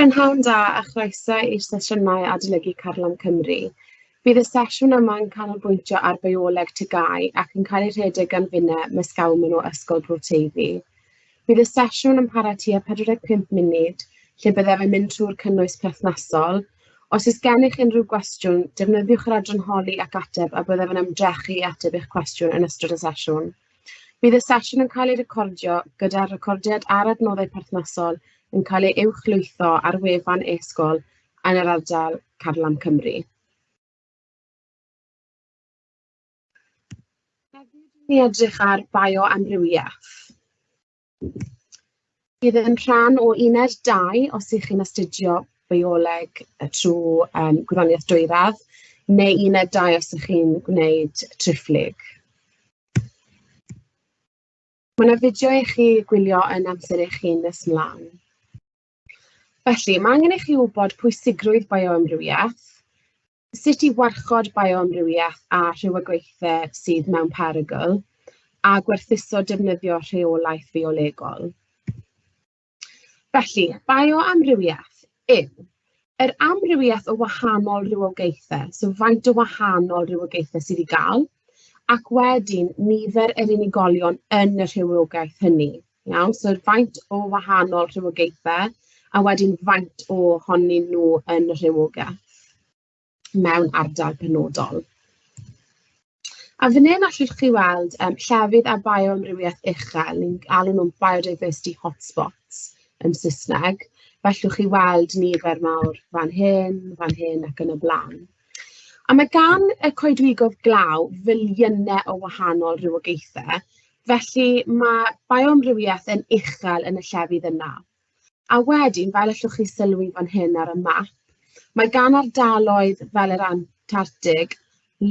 Prynhawn da a chroeso i'r sesiynau adolygu Carlam Cymru. Bydd y sesiwn yma'n canolbwyntio ar bioleg TGAU ac yn cael ei rhedeg gan finnau Mysgawmyn o Ysgol Bro Teifi. Bydd y sesiwn yn para tua 45 munud, lle byddaf yn mynd trwy'r cynnwys perthnasol. Os oes gennych unrhyw gwestiwn, defnyddiwch yr adranholi ac ateb a byddaf yn ymdrechu i ateb eich cwestiwn yn ystod y sesiwn. Bydd y sesiwn yn cael ei recordio gyda'r recordiad ar adnoddau perthnasol yn cael ei uwchlwytho ar wefan e-sgol yn yr ardal Carlam Cymru. Heddiw ni edrych ar bioamrywiaeth. Bydd yn rhan o uned 2 os ych chi'n astudio bioleg trwy gwyddoniaeth dwyradd, neu uned 2 os ych chi'n gwneud triphlyg. Mae yna fideo i chi gwylio yn amser eich hun nes ymlaen. Felly, mae angen i chi wybod pwysigrwydd bioamrywiaeth, sut i warchod bioamrywiaeth a rhywogaethau sydd mewn perygl, a gwerthuso defnyddio rheolaeth biolegol. Felly, bioamrywiaeth yw yr amrywiaeth o wahanol rywogaethau, so faint o wahanol rywogaethau sydd i gael, ac wedyn nifer yr unigolion yn y rhywogaeth hynny. Iawn? So faint o wahanol rhywogaethau, a wedyn faint ohonyn nhw yn y rhywogaeth mewn ardal penodol. A fan hyn allwch chi weld llefydd a bioamrywiaeth uchel, ni'n alw nhw'n biodiversity hotspots yn Saesneg. Fellwch chi weld nifer mawr fan hyn ac yn y blaen. A mae gan y coedwigoedd glaw filiynau o wahanol rywogaethau, felly mae bioamrywiaeth yn uchel yn y llefydd yna. A wedyn, fel allwch chi sylwi fan hyn ar y map, mae gan ardaloedd fel yr Antarctig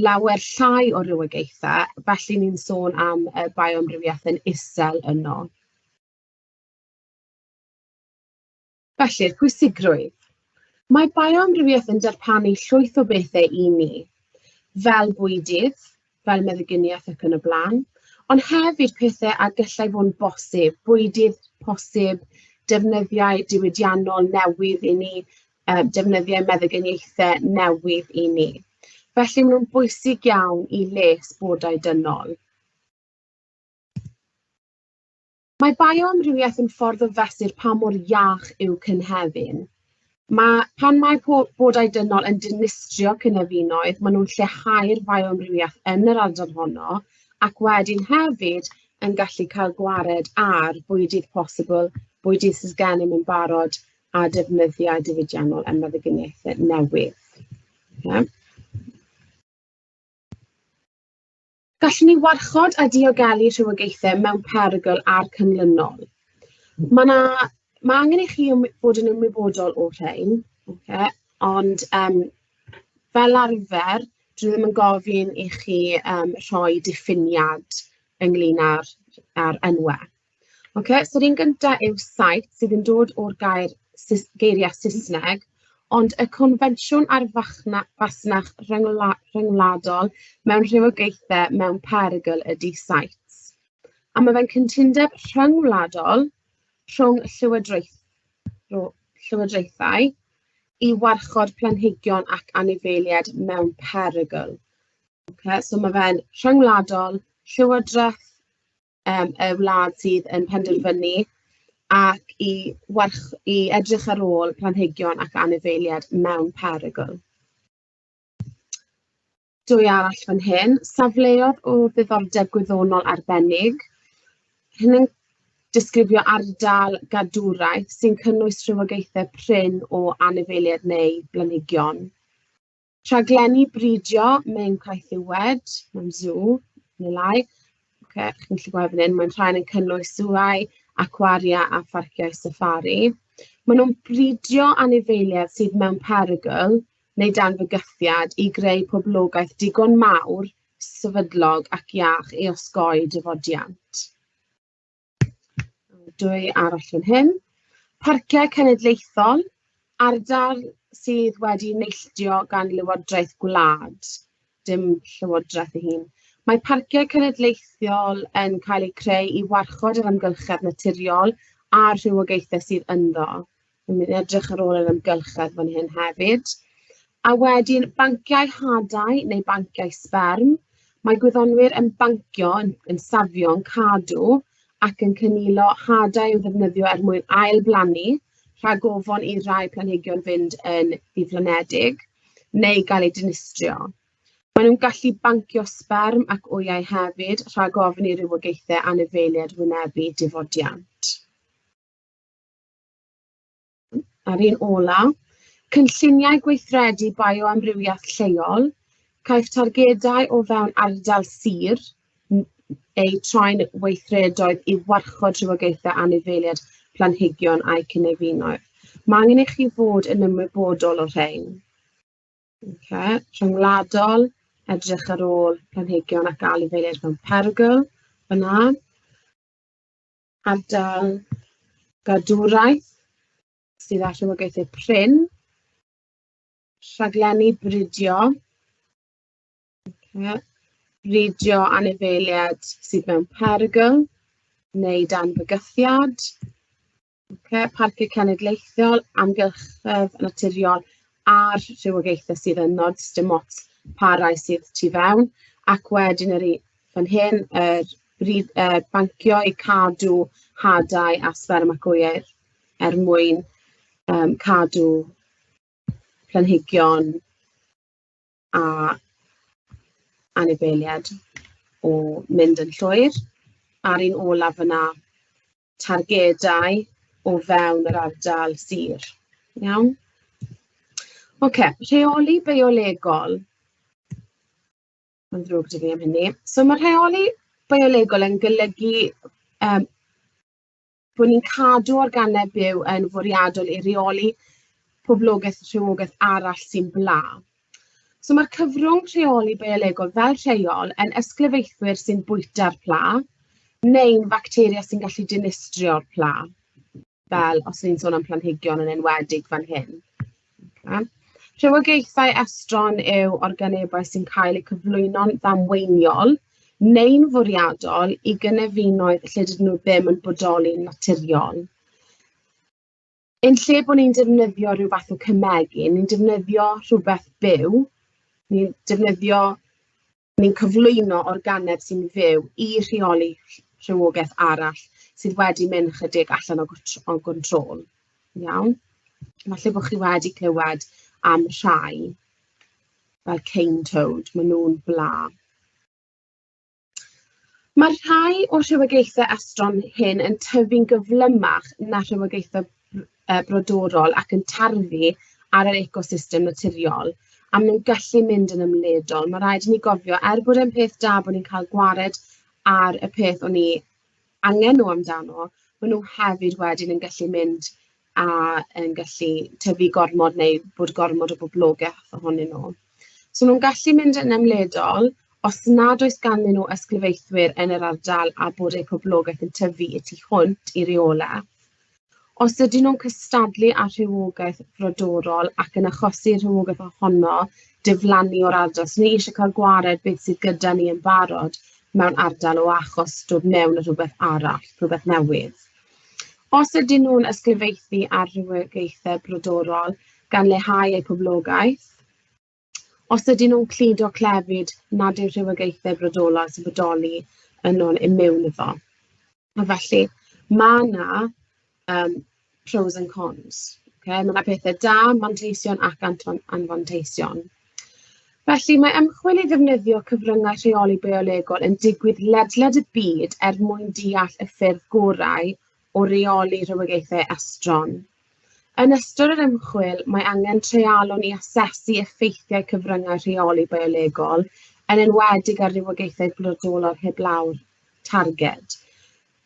lawer llai o rywogaethau, felly ni'n sôn am y bioamrywiaeth yn isel yno. Felly, pwysigrwydd. Mae bioamrywiaeth yn darpanu llwyth o bethau i ni, fel bwydydd, fel meddyginiaeth ac yn y blaen, ond hefyd pethau a gallai fod yn bosib, bwydydd posib, defnyddiau diwydiannol newydd i ni, defnyddiau meddyginiaethau newydd i ni. Felly maen nhw'n bwysig iawn i les bodau dynol. Mae bioamrywiaeth yn ffordd o fesur pa mor iach yw cynhefin. Pan mae bodau dynol yn dinistrio cynefinoedd, maen nhw'n lleihau'r bioamrywiaeth yn yr ardal honno, ac wedyn hefyd yn gallu cael gwared ar bwydydd posibl, bwydydd sydd gennym yn barod a defnyddiau diwydiannol a meddyginiaethau newydd. Okay. Gallwn ni warchod a diogelu rhywogaethau mewn perygl a'r cynlynol. Mae angen i chi fod yn ymwybodol o rhain, okay? Ond fel arfer, dwi ddim yn gofyn i chi rhoi diffiniad ynglyn â'r enwau. Okay, so un gyntaf yw site sydd yn dod o'r geiriau Saesneg, ond y confensiwn ar fasnach rhyngwladol mewn rhywogaethau mewn perygl ydy sites. A mae fe'n cytundeb rhyngwladol rhwng llywodraethau i warchod planhigion ac anifeiliaid mewn perygl. Okay, so mae fe'n rhyngwladol, llywodraeth y wlad sydd yn penderfynu ac i edrych ar ôl planhigion ac anifeiliaid mewn perygl. Dwy arall fan hyn, safleoedd o ddiddordeb gwyddonol arbennig. Hyn yn disgrifio ardal gadwraeth sy'n cynnwys rhywogaethau prin o anifeiliaid neu blanhigion. Rhaglenni bridio mewn caethiwed, mewn zoo, neu lai. Okay, chi'n gallu gweld fan hyn, mae'n rhain yn cynnwys sŵau, acwaria a pharciau safari. Maen nhw'n bridio anifeiliaid sydd mewn perygl neu dan fygythiad i greu poblogaeth digon mawr, sefydlog ac iach i osgoi dyfodiant. Dwy arall fan hyn. Parciau cenedlaethol, ardal sydd wedi neilltio gan lywodraeth gwlad, dim llywodraeth ei hun. Mae parciau cenedlaethol yn cael eu creu i warchod yr amgylchedd naturiol a'r rhywogaethau sydd ynddo. Dwi'n mynd i edrych ar ôl yr ymgylchedd fan hyn hefyd. A wedyn banciau hadau neu banciau sperm. Mae gwyddonwyr yn bancio, yn safio, yn cadw ac yn cynilo hadau i'w ddefnyddio er mwyn ail-blannu, rhag ofon i rai planhigion fynd yn ddiflanedig neu gael eu dinistrio. Maen nhw'n gallu bancio sperm ac wyau hefyd, rhag ofn i rywogaethau anifeiliaid wynebu difodiant. Ar un ola, cynlluniau gweithredu bioamrywiaeth lleol, caiff targedau o fewn ardal sir eu troi'n weithredoedd i warchod rywogaethau anifeiliaid planhigion a'i cynefinoedd. Mae angen i chi fod yn ymwybodol o rhain. Rhyngwladol, edrych ar ôl planhigion ac anifeiliaid mewn perygl, fyna. Ardal gadwraeth, sydd â rhywogaethau prin. Rhaglenni bridio. Bridio anifeiliaid sydd mewn perygl neu dan bygythiad. Parciau cenedlaethol, amgylchedd naturiol a'r rhywogaethau sydd yn nod dim ots parau sydd tu fewn, ac wedyn fan hyn bancio i cadw hadau a sperm ac wyau er mwyn cadw planhigion a anifeiliaid o mynd yn llwyr. Ar un olaf yna, targedau o fewn yr ardal sir. Iawn? Rheoli biolegol. Mae'n ddrwg 'da fi am hynny. So mae rheoli biolegol yn golygu bod ni'n cadw organau byw yn fwriadol i reoli poblogaeth rhywogaeth arall sy'n bla. So mae'r cyfrwng rheoli biolegol fel rheol yn ysglyfaethwyr sy'n bwyta'r pla, neu'n bacteria sy'n gallu dinistrio'r pla, fel os ni'n sôn am planhigion yn enwedig fan hyn. Rhywogaethau estron yw organebau sy'n cael eu cyflwyno'n ddamweiniol neu'n fwriadol i gynefinoedd lle dydyn nhw ddim yn bodoli'n naturiol. Yn lle bod ni'n defnyddio rhyw fath o cymegu, ni'n defnyddio rhywbeth byw, ni'n cyflwyno organeb sy'n fyw i rheoli rhywogaeth arall sydd wedi mynd chydig allan o gontrol. Iawn? Falle bod chi wedi clywed am rhai, fel cane toad, maen nhw'n bla. Mae rhai o rhywogaethau estron hyn yn tyfu'n gyflymach na rhywogaethau brodorol ac yn tarfu ar yr ecosystem naturiol, a maen nhw'n gallu mynd yn ymledol. Mae rhaid i ni gofio, bod e'n peth da bod ni'n cael gwared ar y peth o'n ni angen nhw amdano, maen nhw hefyd wedyn yn gallu mynd a yn gallu tyfu gormod neu bod gormod o boblogaeth ohonyn nhw. So nhw'n gallu mynd yn ymledol os nad oes ganddyn nhw ysglyfaethwyr yn yr ardal a bod eu poblogaeth yn tyfu y tu hwnt i reolaeth. Os ydyn nhw'n cystadlu â rhywogaeth frodorol ac yn achosi rhywogaeth ohono diflannu o'r ardal, so ni eisiau cael gwared beth sydd gyda ni yn barod mewn ardal o achos dod mewn â rhywbeth arall, rhywbeth newydd. Os ydyn nhw'n ysglyfaethu ar rhywogaethau brodorol gan leihau eu poblogaeth, os ydyn nhw'n cludo clefyd nad yw'r rhywogaethau brodorol sy'n bodoli yno'n mewn iddo. A felly, mae yna pros and cons. Mae yna pethau da, manteision ac anfanteision. Felly, mae ymchwil i ddefnyddio cyfryngau rheoli biolegol yn digwydd ledled y byd mwyn deall y ffyrdd gorau o reoli rhywogaethau estron. Yn ystod yr ymchwil, mae angen treialon i asesu effeithiau cyfryngau rheoli biolegol yn enwedig ar rywogaethau brodorol heblaw'r targed.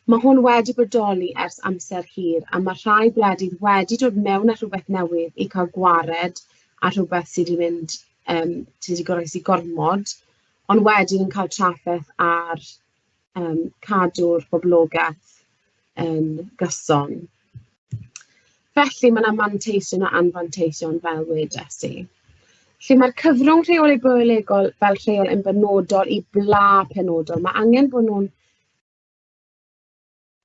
Mae hwn wedi bodoli ers amser hir a mae rhai gwledydd wedi dod mewn â rhywbeth newydd i cael gwared a rhywbeth sydd wedi mynd sydd wedi goroesi gormod, ond wedyn yn cael trafferth ar cadw'r boblogaeth yn gyson. Felly mae yna manteision a anfanteision fel wedes i. Felly mae'r cyfrwng rheoli biolegol fel rheol yn benodol i bla penodol. Mae angen bod nhw'n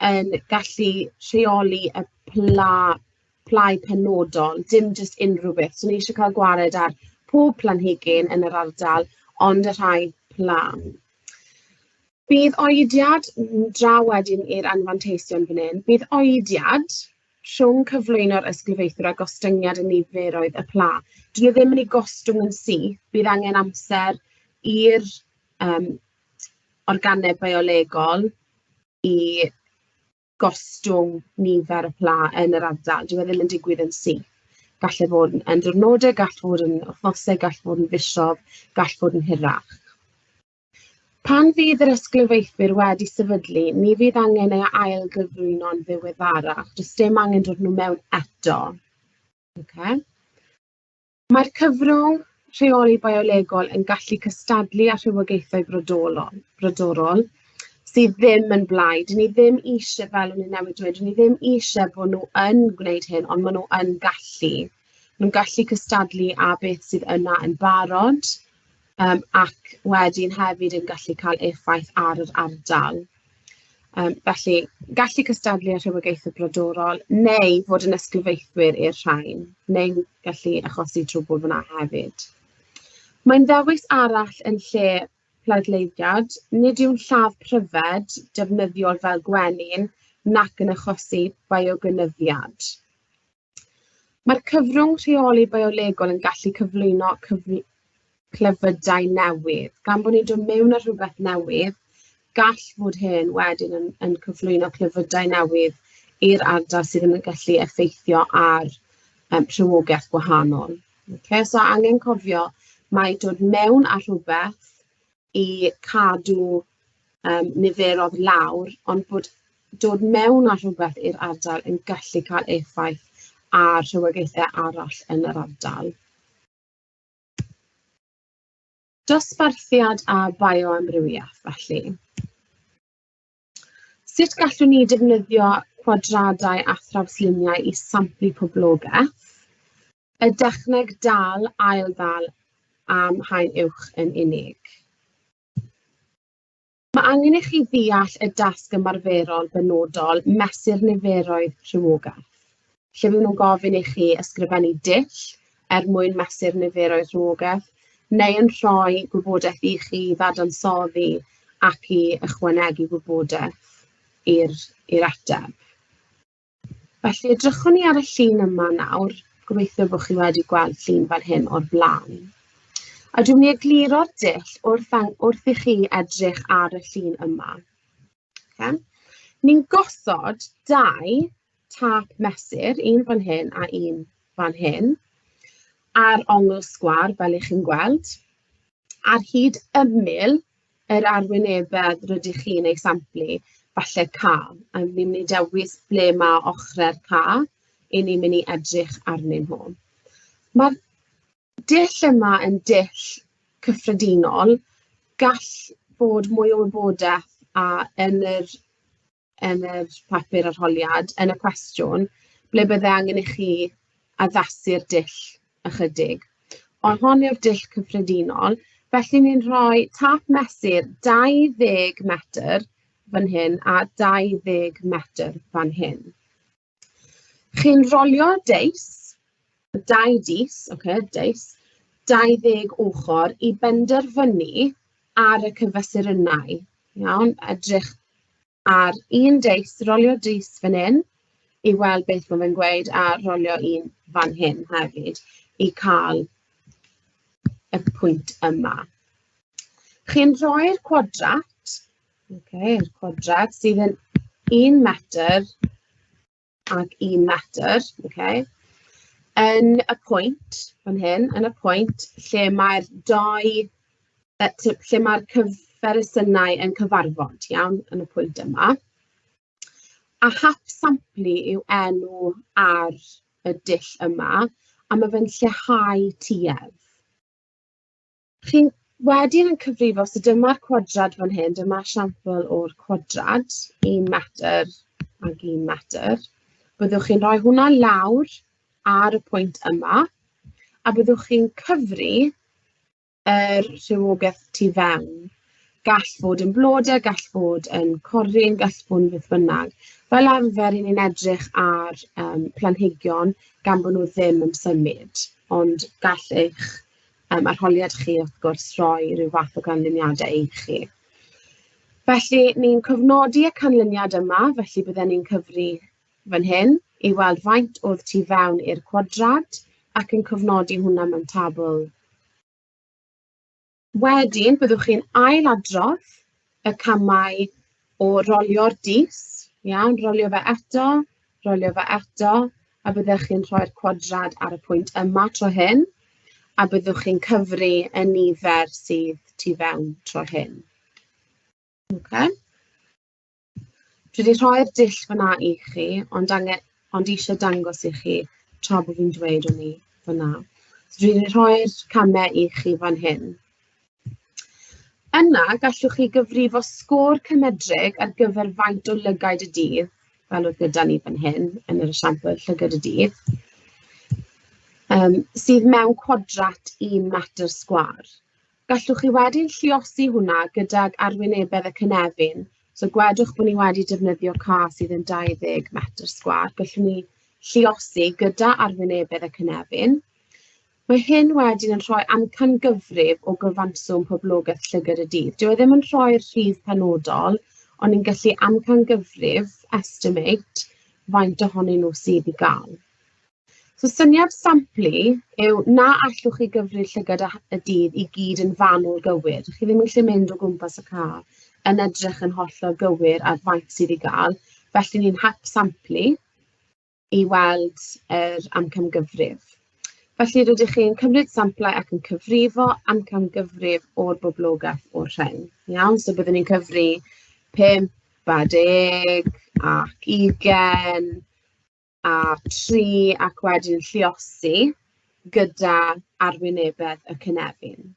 yn gallu rheoli y pla apply penodol, dim just unrhyw beth. So ni eisiau cael gwared ar pob planhigyn yn yr ardal, ond y rhai plan. Bydd oediad, draw wedyn i'r anfanteision fan hyn, bydd oediad rhwng cyflwyno'r ysgrifeithwyr a gostyngiad y niferoedd y pla. Dyn nhw ddim yn ei gostwng yn syth, bydd angen amser i'r organau biolegol i gostwng nifer y pla yn yr ardal. Dyw e ddim yn digwydd yn syth. Gall fod yn diwrnodau, gall fod yn wythnosau, gall fod yn fisoedd, gall fod yn hirach. Pan fydd yr ysglyfaethwyr wedi sefydlu, ni fydd angen ei ailgyflwyno'n ddiweddarach, does dim angen dod nhw mewn eto. Okay. Mae'r cyfrwng rheoli biolegol yn gallu cystadlu â rhywogaethau brodorol sydd ddim yn blaid. Dyn ni ddim eisiau, fel o'n i'n newid dweud, dyn ni ddim eisiau bod nhw yn gwneud hyn, ond maen nhw yn gallu. Nhw'n gallu cystadlu â beth sydd yna yn barod, ac wedyn hefyd yn gallu cael effaith ar yr ardal. Felly, gallu cystadlu â rhywogaethau brodorol, neu fod yn ysgrifeithwyr i'r rhain, neu gallu achosi trwbl fyna hefyd. Mae'n ddewis arall yn lle pleidleiddiad, nid yw'n lladd pryfed defnyddiol fel gwenyn nac yn achosi biogynyddiad. Mae'r cyfrwng rheoli biolegol yn gallu cyflwyno clefydau newydd. Gan bod ni'n dod mewn ar rhywbeth newydd, gall fod hyn wedyn yn cyflwyno clefydau newydd i'r ardal sydd yn gallu effeithio ar rhywogaeth gwahanol. Okay, so angen cofio mae dod mewn ar rhywbeth i cadw niferoedd lawr, ond bod dod mewn ar rhywbeth i'r ardal yn gallu cael effaith ar rhywogaethau arall yn yr ardal. Dosbarthiad a bioamrywiaeth, felly. Sut gallwn ni defnyddio cwadradau a thrawsluniau i samplu poblogaeth? Y dechneg dal ail-ddal am haen uwch yn unig. Mae angen i chi ddeall y dasg ymarferol benodol mesur niferoedd rhywogaeth. Lle fydd nhw'n gofyn i chi ysgrifennu dull mwyn mesur niferoedd rhywogaeth, neu yn rhoi gwybodaeth i chi ddadansoddi ac i ychwanegu gwybodaeth i'r ateb. Felly, edrychwn ni ar y llun yma nawr, gobeithio bod chi wedi gweld llun fel hyn o'r blaen. A dwi'n mynd i egluro'r dull wrth i chi edrych ar y llun yma. Okay. Ni'n gosod 2 tap mesur, un fan hyn a un fan hyn, ar ongl sgwar fel ych chi'n gweld, ar hyd ymyl yr arwynebedd rydych chi'n ei samplu, falle K. A ni'n mynd i dewis ble mae ochrau'r K, i ni'n mynd i edrych arnyn nhw. Mae'r dull yma yn dull cyffredinol, gall bod mwy o wybodaeth yn yr papur arholiad, yn y cwestiwn, ble bydde angen i chi addasu'r dull ychydig. Ond hon yw'r dull cyffredinol, felly ni'n rhoi tap mesur 20 metr fan hyn a 20 metr fan hyn. Chi'n rolio deis, 2 dis, 20 ochr i benderfynu ar y cyfesurynau. Iawn, edrych ar un deis, rolio deis fan hyn, i weld beth mae fe'n gweud, a rolio un fan hyn hefyd, i cael y pwynt yma. Chi'n rhoi'r cwadrat, yr cwadrat sydd yn 1 metr ac 1 metr, yn y pwynt fan hyn, yn y pwynt lle mae'r cyferysynau yn cyfarfod, iawn, yn y pwynt yma. A hap samplu yw enw ar y dull yma, a mae fe'n lleihau tuedd. Chi'n wedyn yn cyfrifo, so dyma'r cwadrad fan hyn, dyma'r sampl o'r cwadrad, 1 metr ac 1 metr. Byddwch chi'n rhoi hwnna lawr ar y pwynt yma, a byddwch chi'n cyfri yr rhywogaeth tu fewn. Gall fod yn blodau, gall fod yn coryn, gall fod yn beth bynnag. Fel arfer, i ni'n edrych ar planhigion gan bod nhw ddim yn symud, ond gall eich arholiad chi wrth gwrs roi rhyw fath o ganlyniadau i chi. Felly, ni'n cofnodi y canlyniad yma, felly byddwn ni'n cyfri fan hyn i weld faint oedd tu fewn i'r cwadrad ac yn cofnodi hwnna mewn tabl. Wedyn, byddwch chi'n ailadrodd y camau o rolio'r dis, iawn, rolio fe eto, a byddwch chi'n rhoi'r cwadrad ar y pwynt yma tro hyn, a byddwch chi'n cyfri y nifer sydd tu fewn tro hyn. Okay. Dwi wedi rhoi'r dull fyna i chi, ond eisiau dangos i chi tra bod fi'n dweud o'n i fyna. So dwi wedi rhoi'r camau i chi fan hyn. Yna, gallwch chi gyfrifo sgôr cymedrig ar gyfer faint o lygaid y dydd, fel oedd gyda ni fan hyn, yn yr esiampl llygad y dydd, sydd mewn cwadrat 1 metr sgwar. Gallwch chi wedyn lluosi hwnna gydag arwynebedd y cynefin. So gwedwch bod ni wedi defnyddio ca sydd yn 20 metr sgwar. Gallwn ni lluosi gyda arwynebedd y cynefin. Mae hyn wedyn yn rhoi amcangyfrif o gyfanswm poblogaeth llygad y dydd. Dyw e ddim yn rhoi'r rhif penodol, ond ni'n gallu amcangyfrif, estimate, faint ohonyn nhw sydd i gael. So syniad samplu yw na allwch chi gyfri llygad y dydd i gyd yn fanwl gywir. Chi ddim yn gallu mynd o gwmpas y ca yn edrych yn hollol gywir ar faint sydd i gael. Felly ni'n hap samplu i weld yr amcamgyfrif. Felly rydych chi'n cymryd samplau ac yn cyfrifo amcamgyfrif o'r boblogaeth o'r rhain. Iawn, so byddwn ni'n cyfri 5, 10 ac 20 a 3 ac wedyn lluosi gyda arwynebedd y cynefin.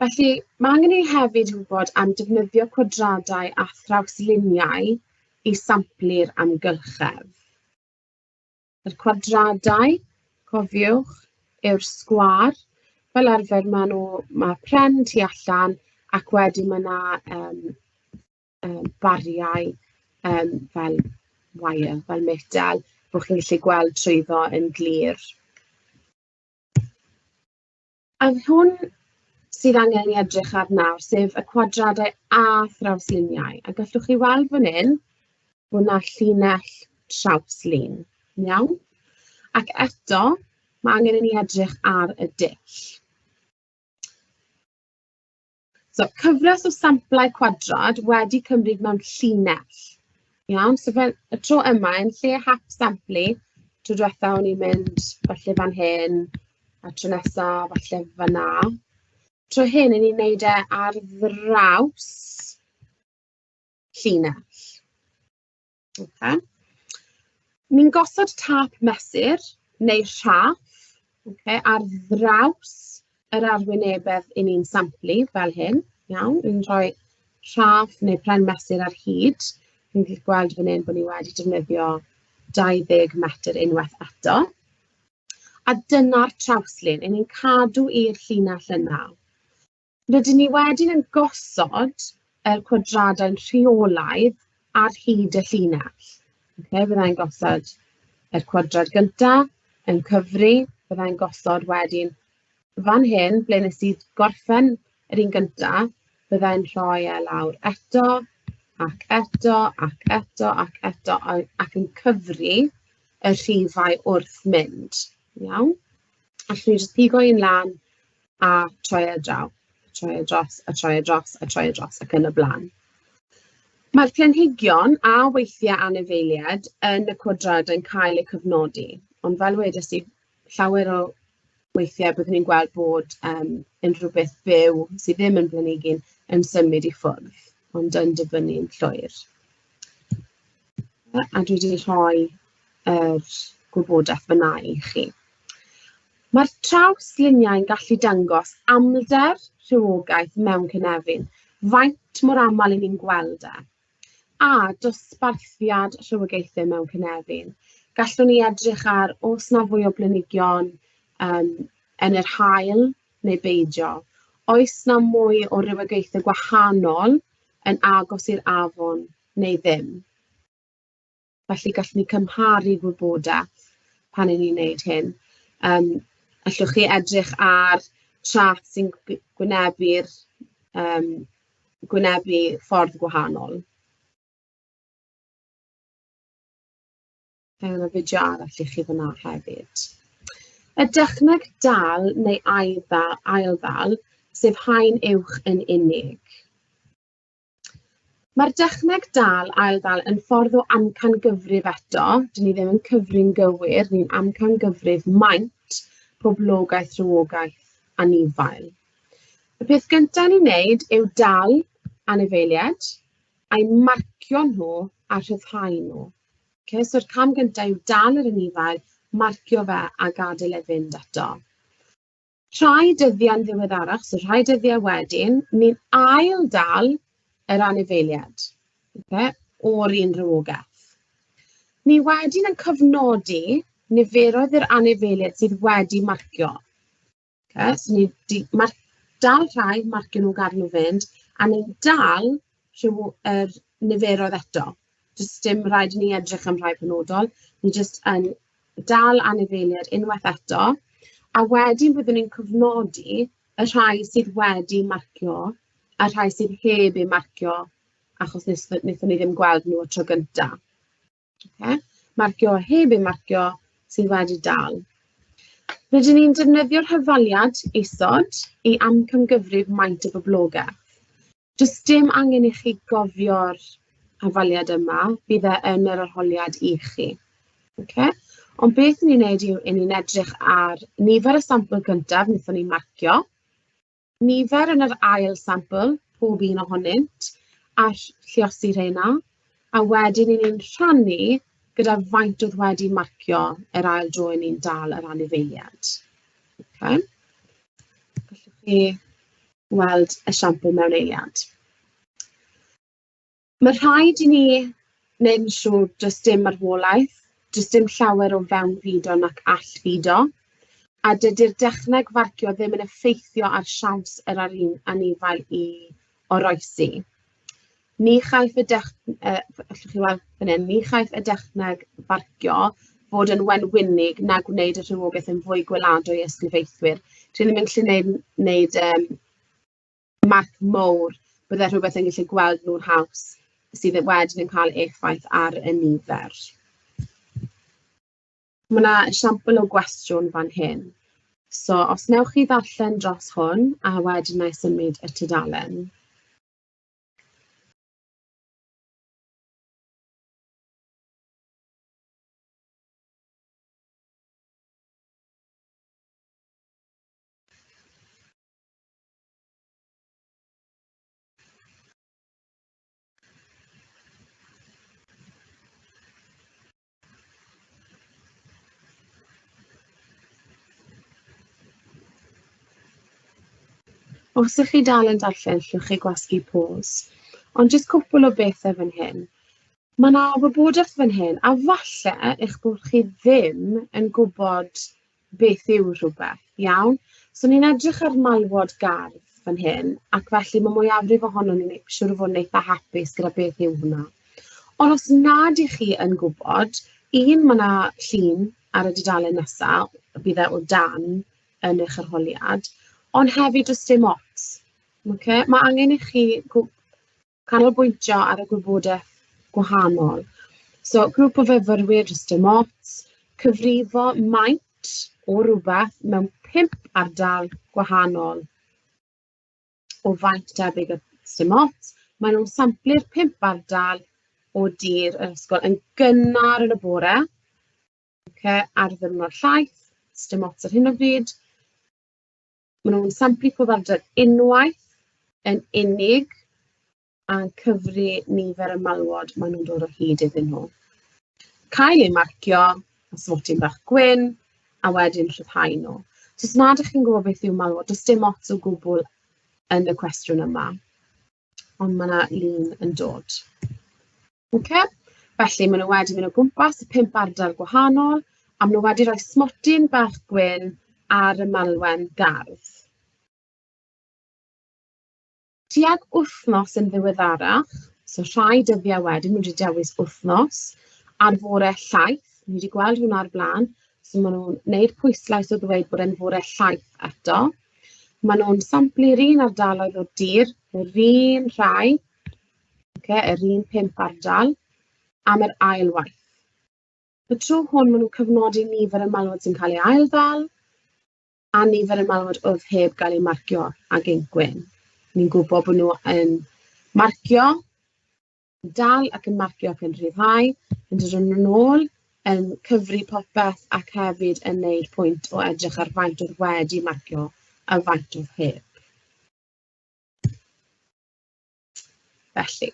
Felly, mae angen i hefyd wybod am defnyddio cwadradau a thrawsluniau i samplu'r amgylchedd. Yr cwadradau, cofiwch, yw'r sgwar. Fel arfer mae pren tu allan ac wedyn mae yna bariau fel wire, fel metal, bod chi'n gallu gweld trwyddo yn glir. A hwn sydd angen i edrych ar nawr, sef y cwadradau a thrawsluniau. A gallwch chi weld fan hyn bod yna llinell trawslun. Iawn? Ac eto, mae angen i ni edrych ar y dull. So, cyfres o samplau cwadrad wedi cymryd mewn llinell. Iawn, so fel y tro yma, yn lle hap samplu, tro diwetha o'n i'n mynd falle fan hyn, a tro nesaf falle fanna. Tro hyn, ni'n neud e ar draws llinell. Okay. Ni'n gosod tap mesur neu rhaff ar draws yr arwynebedd i ni'n samplu fel hyn. Iawn, ni'n rhoi rhaff neu pren mesur ar hyd. Ni'n gallu gweld fan hyn bod ni wedi defnyddio 20 metr unwaith eto. A dyna'r trawslun, ni'n cadw i'r llinell yna. Rydyn ni wedyn yn gosod y cwadradau'n rheolaidd ar hyd y llinell. Byddai'n gosod y cwadrad gyntaf yn cyfri, byddai'n gosod wedyn fan hyn, ble nes i gorffen yr un gyntaf, byddai'n rhoi e lawr eto, ac eto, ac eto, ac eto, ac yn cyfri y rhifau wrth mynd. Iawn? Allwn ni jyst pigo un lan a troi e draw. Troi e dros, a troi e dros, a troi e dros, ac yn y blaen. Mae'r planhigion a weithiau anifeiliaid yn y cwadrad yn cael eu cyfnodi. Ond fel wedes i, llawer o weithiau byddwn ni'n gweld bod unrhyw beth byw sydd ddim yn planhigyn yn symud i ffwrdd, ond yn dibynnu'n llwyr. A dwi wedi rhoi yr gwybodaeth fyna i chi. Mae'r trawsluniau'n gallu dangos amlder rhywogaeth mewn cynefin, faint mor aml i ni'n gweld e, a dosbarthiad rhywogaethau mewn cynefin. Gallwn ni edrych ar os na fwy o blanhigion yn yr haul neu beidio? Oes na mwy o rywogaethau gwahanol yn agos i'r afon neu ddim? Felly gallwn ni cymharu gwybodaeth pan ni'n gwneud hyn. Allwch chi edrych ar chat sy'n gwynebu ffordd gwahanol. Yna fideo arall i chi fyna hefyd. Y dechneg dal neu ail-ddal, sef haen uwch yn unig. Mae'r dechneg dal ail-ddal yn ffordd o amcangyfrif eto. Dyn ni ddim yn cyfri'n gywir, ni'n amcangyfrif maint poblogaeth, rhywogaeth a nifail. Y peth gyntaf ni'n wneud yw dal anifeiliaid a'i marcio nhw a rhyddhau nhw. Okay, so'r cam gyntaf yw dal yr anifail, marcio fe a gadael e fynd eto. Rhai dyddiau'n ddiweddarach, so rhai dyddiau wedyn, ni'n ail-dal yr anifeiliaid, o'r un rhywogaeth. Ni wedyn yn cyfnodi niferoedd yr anifeiliaid sydd wedi marcio. So ni dal rhai, marcio nhw, gadael nhw fynd, a ni'n dal yr niferoedd eto. Jyst dim rhaid i ni edrych am rhai penodol, ni jyst yn dal anifeiliaid unwaith eto, a wedyn byddwn ni'n cyfnodi y rhai sydd wedi marcio, a rhai sydd heb eu marcio, achos wnaethon ni ddim gweld nhw o tro gyntaf. Marcio heb eu marcio sydd wedi dal. Rydyn ni'n defnyddio'r hyfaliad isod i amcangyfrif maint y boblogaeth. Jyst dim angen i chi gofio'r hyfaliad yma, bydd e yn yr arholiad i chi. Ond beth ni'n gwneud yw ni'n edrych ar nifer y sampl gyntaf wnaethon ni marcio, nifer yn yr ail sampl, pob un ohonynt, a lluosi rheina, a wedyn ni'n rhannu gyda faint oedd wedi marcio yr ail dro ni'n dal yr anifeiliad. Gallwch chi weld y siampl mewn eiliad. Mae rhaid i ni wneud yn siŵr does dim marwolaeth, does dim llawer o fewn fido nac all fido, a dydy'r dechneg farcio ddim yn effeithio ar siawns yr anifail i oroesi. Ni chaiff y dechneg farcio fod yn wenwynig na gwneud y rhywogaeth yn fwy gweladwy i ysgrifeithwyr. Rydyn ni'n gallu gwneud marc mowr, bydde rhywbeth yn gallu gweld nhw'n haws sydd wedyn yn cael effaith ar y nifer. Mae yna esiampl o gwestiwn fan hyn. So, os newch chi ddarllen dros hwn, a wedyn na i symud y tudalen. Os ych chi dal yn darllen, llwch chi gwasgu pause. Ond jyst cwpl o bethau fan hyn. Mae yna wybodaeth fan hyn, a falle eich bod chi ddim yn gwybod beth yw rhywbeth, iawn? So ni'n edrych ar malwod gardd fan hyn, ac felly mae mwyafrif ohono ni'n siŵr o fod yn eitha hapus gyda beth yw hwnna. Ond os nad ych chi yn gwybod, mae yna llun ar y dudalen nesaf, bydd e o dan yn eich arholiad, ond hefyd does dim ots. Mae angen i chi canolbwyntio ar y gwybodaeth gwahanol. So, grŵp o fyfyrwyr, does dim ots, cyfrifo maint o rhywbeth mewn 5 ardal gwahanol o faint debyg a dim ots. Maen nhw'n samplu'r 5 ardal o dir yr ysgol yn gynnar yn y bore, ar ddiwrnod llaeth, dim ots ar hyn o bryd. Maen nhw'n samplu pob ardal unwaith yn unig a'n cyfri nifer y malwod maen nhw'n dod o hyd iddyn nhw. Cael eu marcio, a swotyn bach gwyn, a wedyn rhyddhau nhw. So, os nad ych chi'n gwybod beth yw malwod, does dim ots o gwbl yn y cwestiwn yma. Ond mae yna lun yn dod. Felly, maen nhw wedi mynd o gwmpas y 5 ardal gwahanol, a maen nhw wedi rhoi smotyn bach gwyn ar y malwen gardd. tuag wythnos yn ddiweddarach, so rhai dyddiau wedyn, nhw wedi dewis wythnos, ar fore llaeth, ni wedi gweld hwnna ar blaen, so maen nhw'n gwneud pwyslais o ddweud bod e'n fore llaeth eto. Maen nhw'n samplu'r un ardaloedd o dir, yr un rhai, yr un 5 ardal, am yr ail waith. Y tro hwn, maen nhw'n cyfnodi nifer y malwod sy'n cael ei aildal, a nifer y malwod oedd heb gael ei marcio ag incwyn. Ni'n gwybod bod nhw yn marcio, dal ac yn marcio ac yn rhyddhau, yn dod yn ôl, yn cyfri popeth ac hefyd yn gwneud pwynt o edrych ar faint oedd wedi marcio a faint oedd heb. Felly,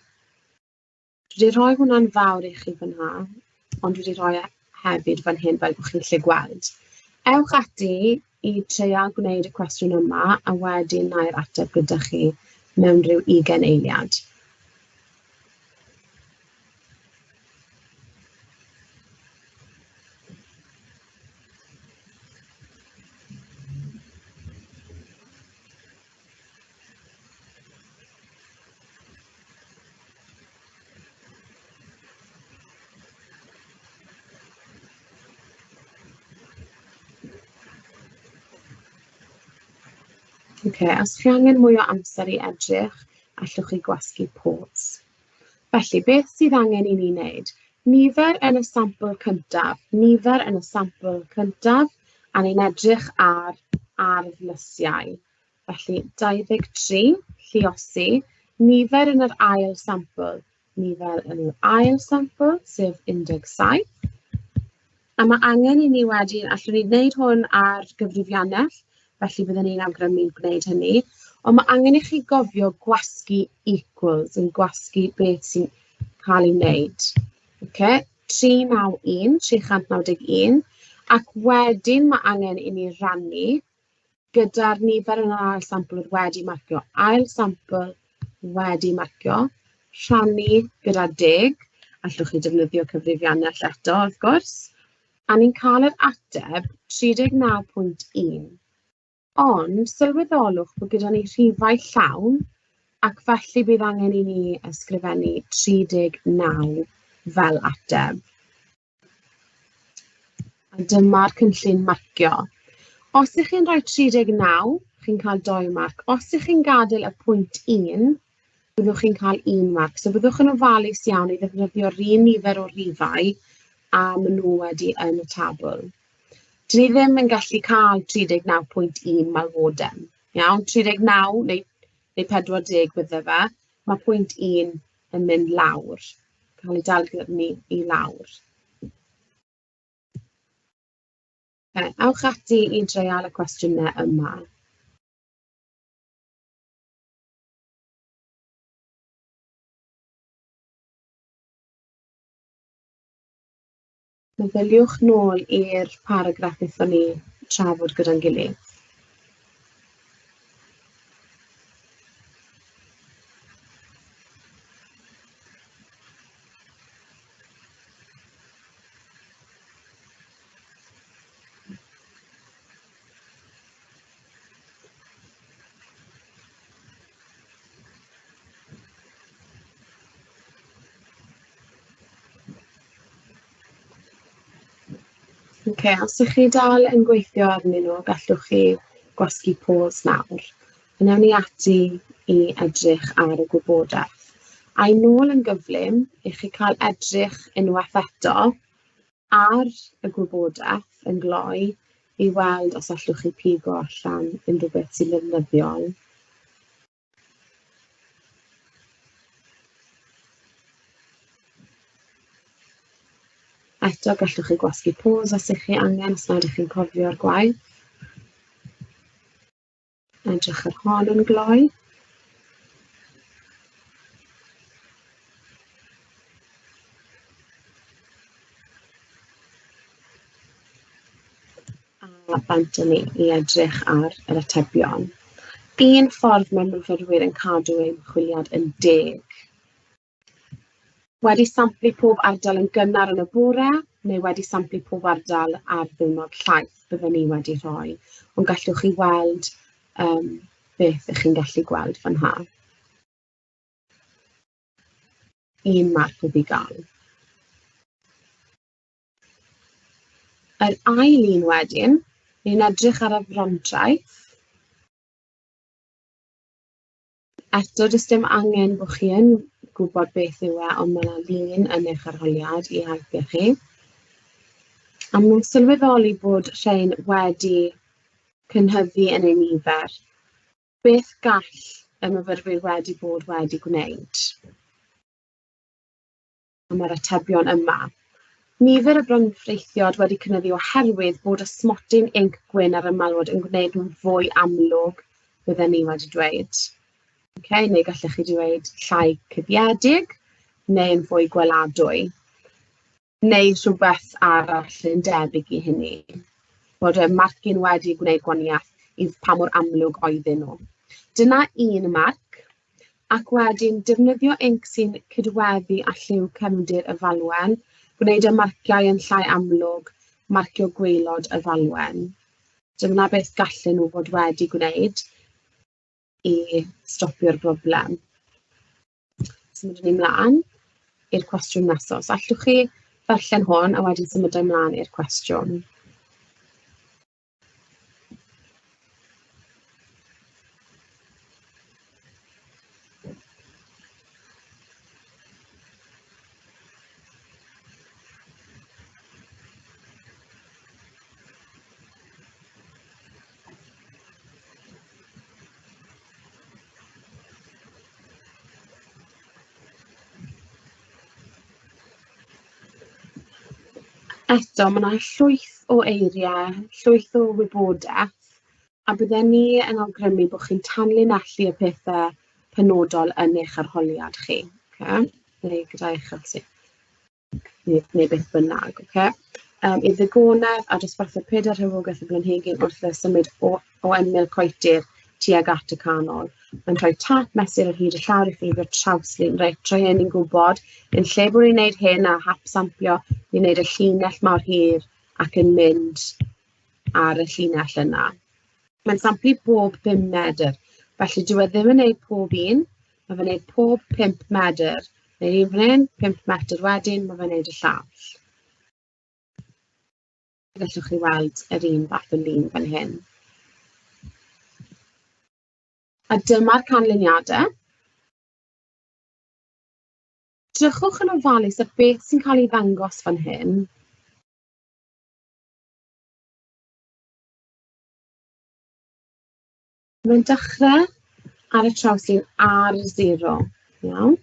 dwi wedi rhoi hwnna'n fawr i chi fyna, ond dwi wedi rhoi hefyd fan hyn fel bod chi'n gallu gweld. Ewch ati i treial gwneud y cwestiwn yma a wedyn na'i'r ateb gyda chi mewn rhyw 20 eiliad. Os chi angen mwy o amser i edrych, allwch chi gwasgu pause. Felly, beth sydd angen i ni wneud? Nifer yn y sampl cyntaf, a ni'n edrych ar arddlysiau. Felly, 23, lluosi, nifer yn yr ail sampl, sef 17. A mae angen i ni wedyn, allwn ni wneud hwn ar gyfrifiannell, felly byddwn ni'n awgrymu gwneud hynny, ond mae angen i chi gofio gwasgu equals, yn gwasgu beth sy'n cael ei wneud. 391, ac wedyn mae angen i ni rannu gyda'r nifer yn yr ail sampl oedd wedi marcio. Ail sampl wedi marcio, rhannu gyda 10, allwch chi defnyddio cyfrifiannell eto, wrth gwrs, a ni'n cael yr ateb 39.1. Ond sylweddolwch bod gyda ni rhifau llawn ac felly bydd angen i ni ysgrifennu 39 fel ateb. A dyma'r cynllun marcio. Os ych chi'n rhoi 39, chi'n cael 2 marc. Os ych chi'n gadael y pwynt 1, byddwch chi'n cael 1 marc. So byddwch yn ofalus iawn i ddefnyddio'r un nifer o rhifau a maen nhw wedi yn y tabl. Dyn ni ddim yn gallu cael 39.1 malwodem. Iawn, 39 neu 40 bydde fe, mae pwynt 1 yn mynd lawr. Cael ei dal gyda ni i lawr. Ewch ati i dreial y cwestiynau yma. Meddyliwch nôl i'r paragraff wnaethon ni trafod gyda'n gilydd. Os ych chi dal yn gweithio arnyn nhw, gallwch chi gwasgu pause nawr. Newn ni ati i edrych ar y gwybodaeth. A'i nôl yn gyflym, i chi cael edrych unwaith eto ar y gwybodaeth yn gloi i weld os allwch chi pigo allan unrhyw beth sy'n ddefnyddiol. Eto gallwch chi gwasgu pause os ych chi angen, os nad ych chi'n cofio'r gwaith. Edrych ar hon yn gloi. A bant ni i edrych ar yr atebion. Un ffordd mae myfyrwyr yn cadw eu ymchwiliad yn deg. Wedi samplu pob ardal yn gynnar yn y bore, neu wedi samplu pob ardal ar ddiwrnod llaeth byddwn ni wedi rhoi. Ond gallwch chi weld beth ych chi'n gallu gweld fan hyn. 1 marc wedi gael. Yr ail un wedyn, ni'n edrych ar y frontraeth. Eto, does dim angen bod chi yn gwybod beth yw e, ond mae yna lun yn eich arholiad i helpu chi. A mae'n sylweddoli bod rhain wedi cynhyddu yn ei nifer. Beth gall y myfyrwyr wedi bod wedi gwneud? A mae'r atebion yma. Nifer y bronffreithiod wedi cynyddu oherwydd bod y smotyn inc gwyn ar y malwod yn gwneud nhw'n fwy amlwg, bydden ni wedi dweud. Neu gallech chi dweud llai cuddiedig, neu yn fwy gweladwy, neu rhywbeth arall yn debyg i hynny. Bod y marcyn wedi gwneud gwaniaeth i pa mor amlwg oedden nhw. Dyna un marc, ac wedyn defnyddio inc sy'n cydweddu â lliw cefndir y falwen, gwneud y marciau yn llai amlwg, marcio gwaelod y falwen. Dyna beth gallen nhw fod wedi gwneud i stopio'r broblem. Symud ni mlaen i'r cwestiwn nesaf. So allwch chi ddarllen hwn a wedyn symud ymlaen i'r cwestiwn. Eto, mae yna llwyth o eiriau, llwyth o wybodaeth, a byddai ni yn awgrymu bod chi'n tanlinellu y pethau penodol yn eich arholiad chi. Neu gyda eich allu. Neu beth bynnag. I ddigonedd a dosbarthu pedair rhywogaeth y blanhigyn wrth y symud o ymyl coetir tuag at y canol. Mae'n rhoi tap mesur ar hyd y llawr i ffurfio trawslun. Reit, troi hyn i'n gwybod, yn lle bod ni'n gwneud hyn a hap sampio, ni'n gwneud y llinell mawr hir ac yn mynd ar y llinell yna. Mae'n samplu bob 5 medr, felly dyw e ddim yn gwneud pob un, mae fe'n gwneud pob 5 medr. Neu un fan hyn, 5 metr wedyn, mae fe'n gwneud y llall. Gallwch chi weld yr un fath o lun fan hyn. A dyma'r canlyniadau. Drychwch yn ofalus ar beth sy'n cael ei ddangos fan hyn. Mae'n dechrau ar y trawslun R0, iawn?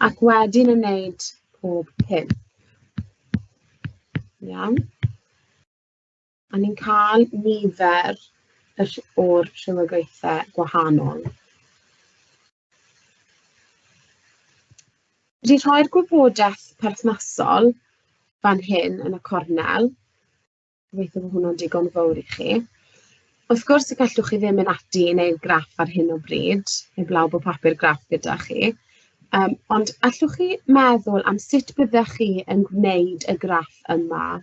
Ac wedyn yn wneud pob 5. Iawn? A ni'n cael nifer o'r rhywogaethau gwahanol. Wedi rhoi'r gwybodaeth perthnasol fan hyn yn y cornel. Gobeithio bod hwnna'n digon fawr i chi. Wrth gwrs, y gallwch chi ddim yn ati i wneud graff ar hyn o bryd, heblaw bod papur graff gyda chi. Ond allwch chi meddwl am sut byddech chi yn gwneud y graff yma.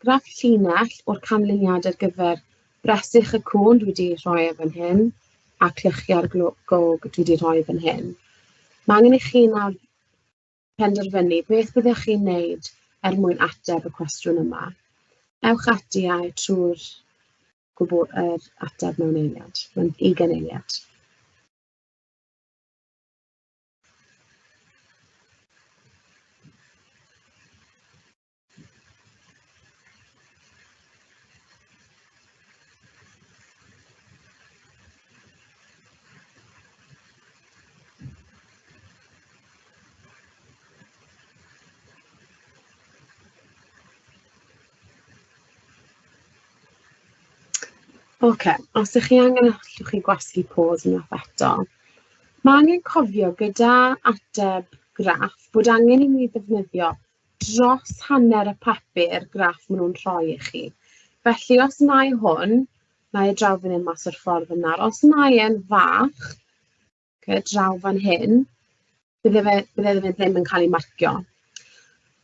Graff llinell o'r canlyniad ar gyfer bresych y cwn dwi wedi rhoi fan hyn a clychiau'r gog dwi wedi rhoi fan hyn. Mae angen i chi nawr penderfynu beth byddech chi'n wneud mwyn ateb y cwestiwn yma. Ewch ati a trwy'r ateb mewn eiliad, mewn 20 eiliad. Os ych chi angen allwch chi gwasgu pause unwaith eto. Mae angen cofio gyda ateb graff bod angen i ni ddefnyddio dros hanner y papur graff maen nhw'n rhoi i chi. Felly os nai hwn, nai draw fan hyn mas o'r ffordd yna. Os nai yn fach, draw fan hyn, bydde fe ddim yn cael ei marcio.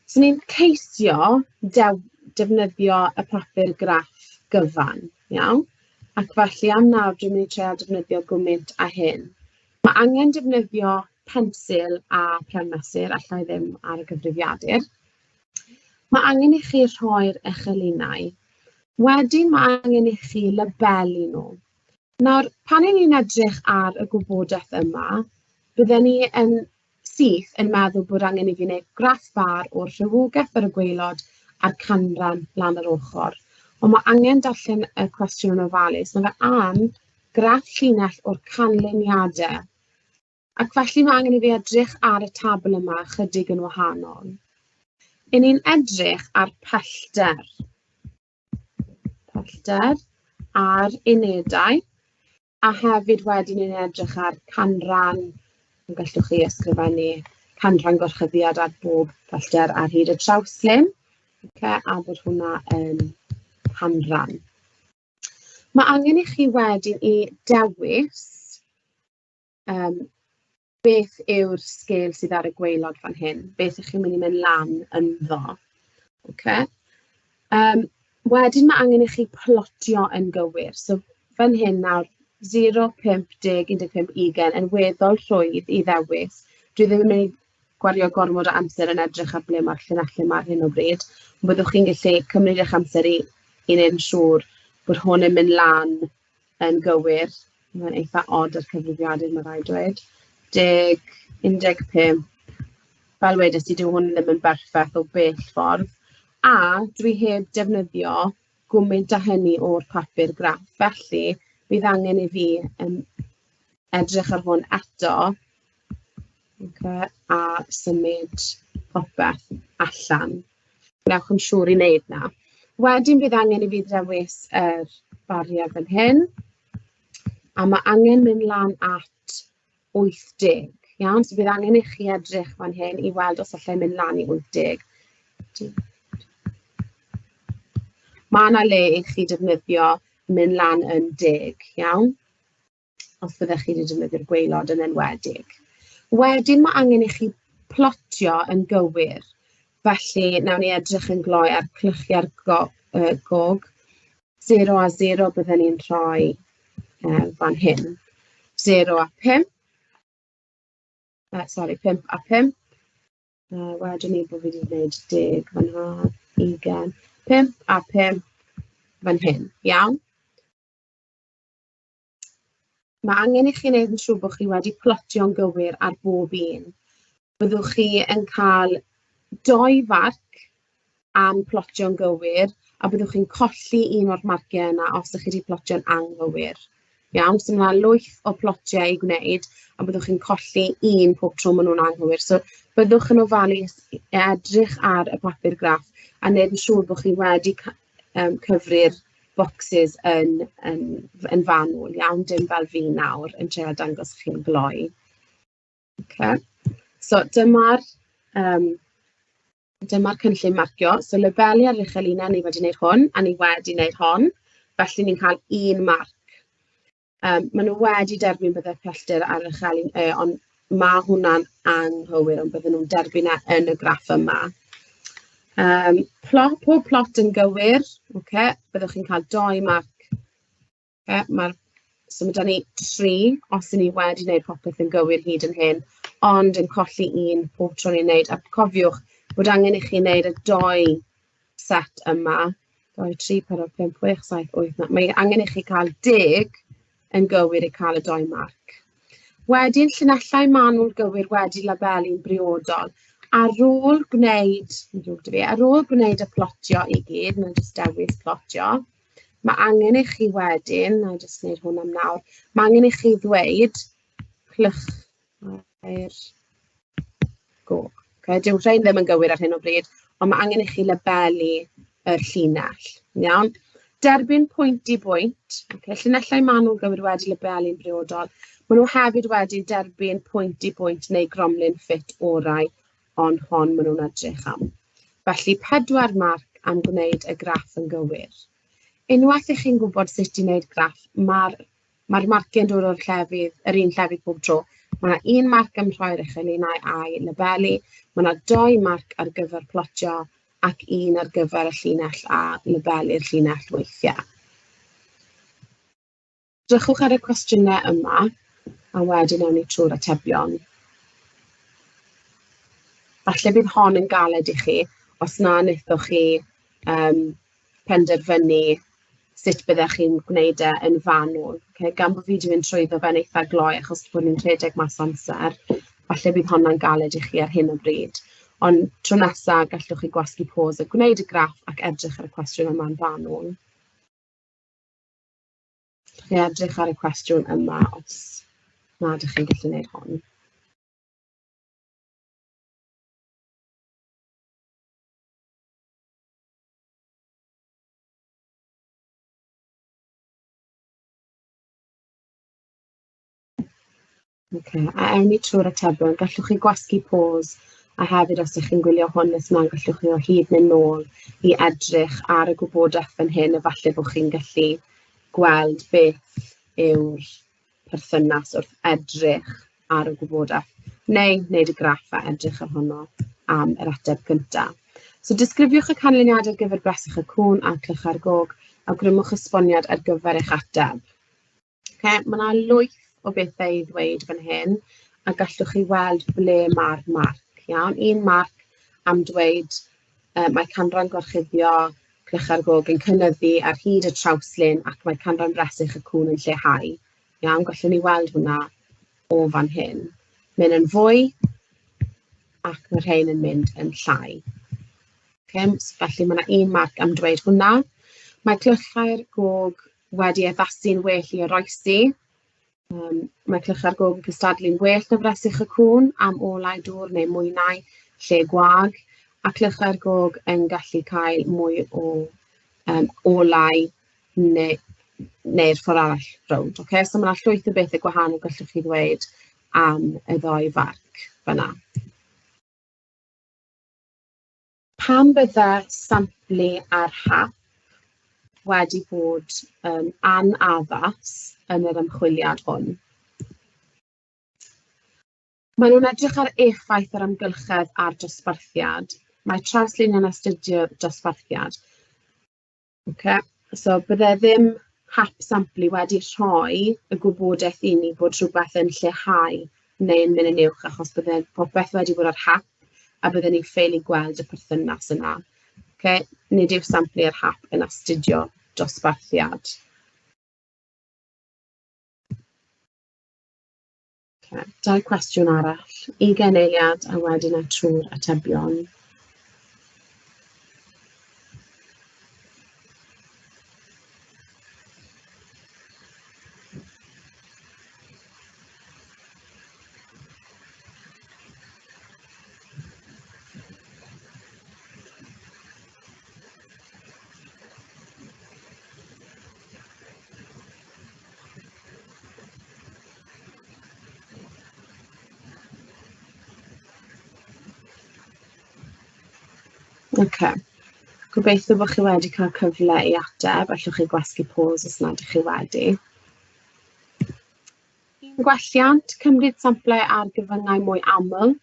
So ni'n ceisio defnyddio y papur graff gyfan, iawn? Ac felly am nawr dwi'n mynd i trio defnyddio gwmynt a hyn. Mae angen defnyddio pensil a pen mesur, allai ddim ar y gyfrifiadur. Mae angen i chi rhoi'r eich linau. Wedyn mae angen i chi labelu nhw. Nawr, pan i ni'n edrych ar y gwybodaeth yma, bydden ni yn syth yn meddwl bod angen i fi wneud graff bar o'r rhywogaeth ar y gwaelod a'r canran lan yr ochr. Ond mae angen darllen y cwestiwn yn ofalus. Mae fe am graff llinell o'r canlyniadau. Ac felly mae angen i fi edrych ar y tabl yma chydig yn wahanol. I ni'n edrych ar pellter. Pellter ar unedau. A hefyd wedyn ni'n edrych ar canran, gallwch chi ysgrifennu canran gorchuddiad ar bob pellter ar hyd y trawslim. A bod hwnna yn canran. Mae angen i chi wedyn i dewis beth yw'r sgêl sydd ar y gwaelod fan hyn. Beth ych chi'n mynd i mynd lan ynddo. Wedyn mae angen i chi plotio yn gywir. So fan hyn nawr, 0, 5, 10, 15, 20 yn weddol rhwydd i ddewis. Dwi ddim yn mynd i gwario gormod o amser yn edrych ar ble mae'r llinellau yma ar hyn o bryd. Byddwch chi'n gallu cymryd eich amser i wneud yn siŵr bod hwn yn mynd lan yn gywir. Mae'n eitha od ar cyfrifiadur, mae rhaid dweud. 10, 15. Fel wedys i, dyw hwn ddim yn berffaith o bell ffordd. A dwi heb defnyddio gwmynt â hynny o'r papur graff. Felly, bydd angen i fi edrych ar hwn eto a symud popeth allan. Wnewch yn siŵr i wneud na. Wedyn bydd angen i fi ddewis yr bariau fan hyn. A mae angen mynd lan at 80. Iawn? So bydd angen i chi edrych fan hyn i weld os allai mynd lan i 80. Mae yna le i chi defnyddio mynd lan yn 10, iawn? Os byddech chi wedi defnyddio'r gwaelod yn enwedig. Wedyn mae angen i chi plotio yn gywir. Felly, nawn ni edrych yn gloi ar clychiau'r gog. 0 a 0 bydden ni'n rhoi fan hyn. 0 a 5. 5 a 5. Wedyn ni bod fi wedi gwneud 10 fan hyn, 20. 5 a 5 fan hyn, iawn? Mae angen i chi wneud yn siŵr bod chi wedi plotio'n gywir ar bob un. Byddwch chi yn cael 2 farc am plotio'n gywir, a byddwch chi'n colli un o'r marciau yna os ydych chi wedi plotio'n anghywir. Iawn, so mae lwyth o plotiau i gwneud, a byddwch chi'n colli un pob tro maen nhw'n anghywir. So byddwch yn ofalus edrych ar y papur graff a wneud yn siŵr bod chi wedi cyfri'r bocsys yn fanwl, iawn, dim fel fi nawr yn trio dangos chi'n gloi. So dyma'r cynllun marcio. So labelu ar eich linau, ni wedi gwneud hwn, a ni wedi gwneud hon. Felly ni'n cael 1 marc. Maen nhw wedi derbyn byddai pellter ar eich linau, ond mae hwnna'n anghywir, ond bydden nhw'n derbyn yn y graff yma. Pob plot yn gywir, byddwch chi'n cael 2 marc. So mae 'da ni 3 os ydyn ni wedi gwneud popeth yn gywir hyd yn hyn, ond yn colli 1 pob tro ni'n gwneud. A cofiwch bod angen i chi wneud y 2 set yma. 2, 3, 4, 5, 6, 7, 8, 9. Mae angen i chi cael 10 yn gywir i cael y 2 marc. Wedyn, llinellau manwl gywir wedi labelu'n briodol. Ar ôl gwneud y plotio i gyd, mae'n jyst dewis plotio, mae angen i chi wedyn, na jyst gwneud hwn am nawr, mae angen i chi ddweud clychau'r gog. Dyw rhain ddim yn gywir ar hyn o bryd, ond mae angen i chi labelu yr llinell. Iawn? Derbyn pwynt i bwynt. Llinellau manwl gywir wedi labelu'n briodol. Maen nhw hefyd wedi derbyn pwynt i bwynt neu gromlin ffit orau, ond hon maen nhw'n edrych am. Felly 4 marc am gwneud y graff yn gywir. Unwaith i chi'n gwybod sut i wneud graff, mae'r marciau'n dod o'r llefydd, yr un llefydd pob tro. Mae yna 1 marc am rhoi'r eich linau a'i labelu, mae yna 2 marc ar gyfer plotio ac 1 ar gyfer y llinell a labelu'r llinell weithiau. Drychwch ar y cwestiynau yma, a wedyn awn ni trwy'r atebion. Falle bydd hon yn galed I chi os na wnaethoch chi penderfynu sut byddech chi'n gwneud e yn fanwl. Okay? Gan bod fi wedi mynd trwyddo fe'n eitha gloi achos bod ni'n rhedeg mas amser, falle bydd hwnna'n galed I chi ar hyn o bryd. Ond tro nesaf gallwch chi gwasgu pause a gwneud y graff ac edrych ar y cwestiwn yma'n fanwl. Chi edrych ar y cwestiwn yma os na ydych chi'n gallu gwneud hon. Okay. A ewn ni trwy'r atebion, gallwch chi gwasgu pause a hefyd os ydych chi'n gwylio hwn nes yma, gallwch chi o hyd neu nôl I edrych ar y gwybodaeth fan hyn a falle bod chi'n gallu gweld beth yw'r perthynas wrth edrych ar y gwybodaeth neu wneud y graff a edrych ar honno am yr ateb gyntaf. So disgrifiwch y canlyniadau ar gyfer bresych y cwn a clychau'r gog a grymwch esboniad ar gyfer eich ateb. Okay, mae yna lwyth o bethau I ddweud fan hyn a gallwch chi weld ble mae'r marc. Iawn? Un marc am dweud mae canran gorchuddio clychau'r gog yn cynyddu ar hyd y trawslyn ac mae canran bresych y cwn yn lleihau. Iawn? Gallwn ni weld hwnna o fan hyn. Mynd yn fwy ac mae'r rhain yn mynd yn llai. Okay, felly mae yna un marc am dweud hwnna. Mae clychau'r gog wedi addasu'n well I oroesi. Mae clychau'r gog yn cystadlu'n well na bresych y cwn am olau dŵr neu mwynau lle gwag, a clychau'r gog yn gallu cael mwy o olau neu'r ffordd arall rownd. Okay? So mae yna llwyth o bethau gwahanol gallwch chi ddweud am y ddoi farc fyna. Pam bydde samplu ar hap wedi bod anaddas yn yr ymchwiliad hwn. Maen nhw'n edrych ar effaith yr amgylchedd a'r dosbarthiad. Mae trawslu'n astudio dosbarthiad. Okay. So bydde ddim hap samplu wedi rhoi y gwybodaeth I ni bod rhywbeth yn lleihau neu'n mynd yn uwch achos bydde popeth wedi bod ar hap a bydde ni'n ffeili gweld y perthynas yna. Okay. Nid yw samplu ar hap yn astudio dosbarthiad. Okay. Dau cwestiwn arall. 20 eiliad a wedyn trwy'r atebion. Okay. Gobeithio bod chi wedi cael cyfle I ateb, allwch chi gwasgu pause os nad ydych chi wedi. Un gwelliant, cymryd samplau ar gyfyngau mwy aml,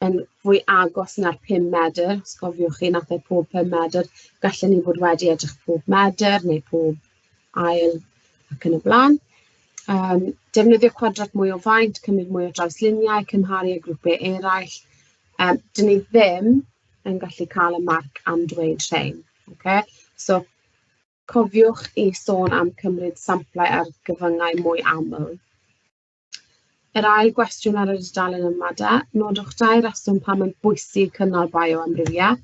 yn fwy agos na'r 5 medr. Os cofiwch chi nath pob 5 medr, gallen ni bod wedi edrych pob medr neu pob ail ac yn y blaen. Defnyddio cwadrat mwy o faint, cymryd mwy o drawsluniau, cymharu â grwpiau eraill. Dyn ni ddim yn gallu cael y marc am dweud rhain. Okay? So, cofiwch I sôn am cymryd samplau ar gyfyngau mwy aml. Yr ail gwestiwn ar y dudalen yma de, nodwch 2 reswm pam yn bwysig cynnal bioamrywiaeth.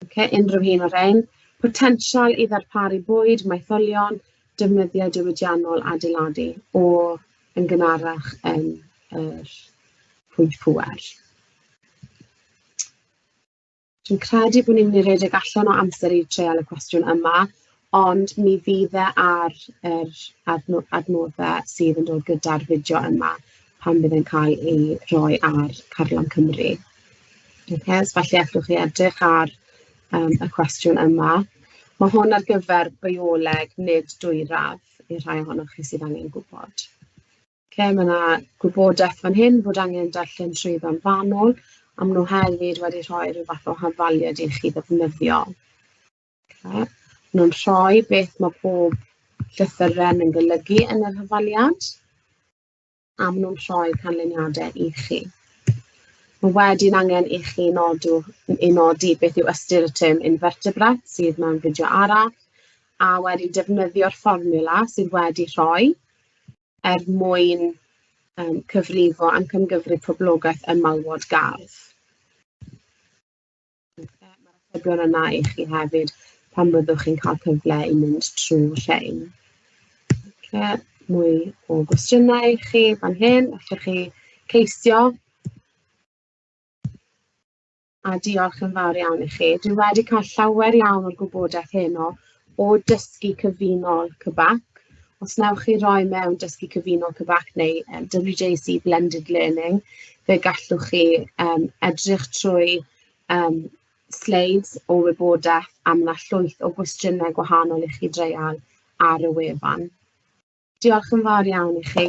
Okay, unrhyw un o'r rhain. Potensial I ddarparu bwyd, maetholion, defnyddiau diwydiannol adeiladu o yn gynharach yn yr pwynt pŵer. Dwi'n credu bod ni'n mynd I redeg allan o amser I treul y cwestiwn yma, ond mi fydd e ar yr adnoddau sydd yn dod gyda'r fideo yma pan bydd e'n cael ei roi ar Carlam Cymru. Okay, so felly allwch chi edrych ar y cwestiwn yma. Mae hwn ar gyfer bioleg, nid dwyraf I rhai ohonoch chi sydd angen gwybod. Okay, mae yna gwybodaeth fan hyn bod angen darllen trwyddo'n fanwl, a maen nhw hefyd wedi rhoi rhyw fath o hafaliad I chi ddefnyddio. Okay. Maen nhw'n rhoi beth mae pob llythyren yn golygu yn yr hafaliad, a maen nhw'n rhoi canlyniadau I chi. Mae wedyn angen i chi nodi beth yw ystyr y term invertebrate sydd mewn fideo arall, a wedi defnyddio'r fformula sydd wedi rhoi mwyn cyfrifo am cymgyfru poblogaeth ym malwod gardd. Mae'r atebion yna i chi hefyd pan byddwch chi'n cael cyfle i mynd trwy'r rhain. Mwy o gwestiynau i chi fan hyn, allwch chi ceisio. A diolch yn fawr iawn i chi. Dwi wedi cael llawer iawn o'r gwybodaeth heno o dysgu cyfunol cybac. Os wnewch chi roi mewn dysgu cyfunol cybac neu WJC Blended Learning, fe gallwch chi edrych trwy slides o wybodaeth a mae 'na llwyth o gwestiynau gwahanol i chi dreial ar y wefan. Diolch yn fawr iawn i chi.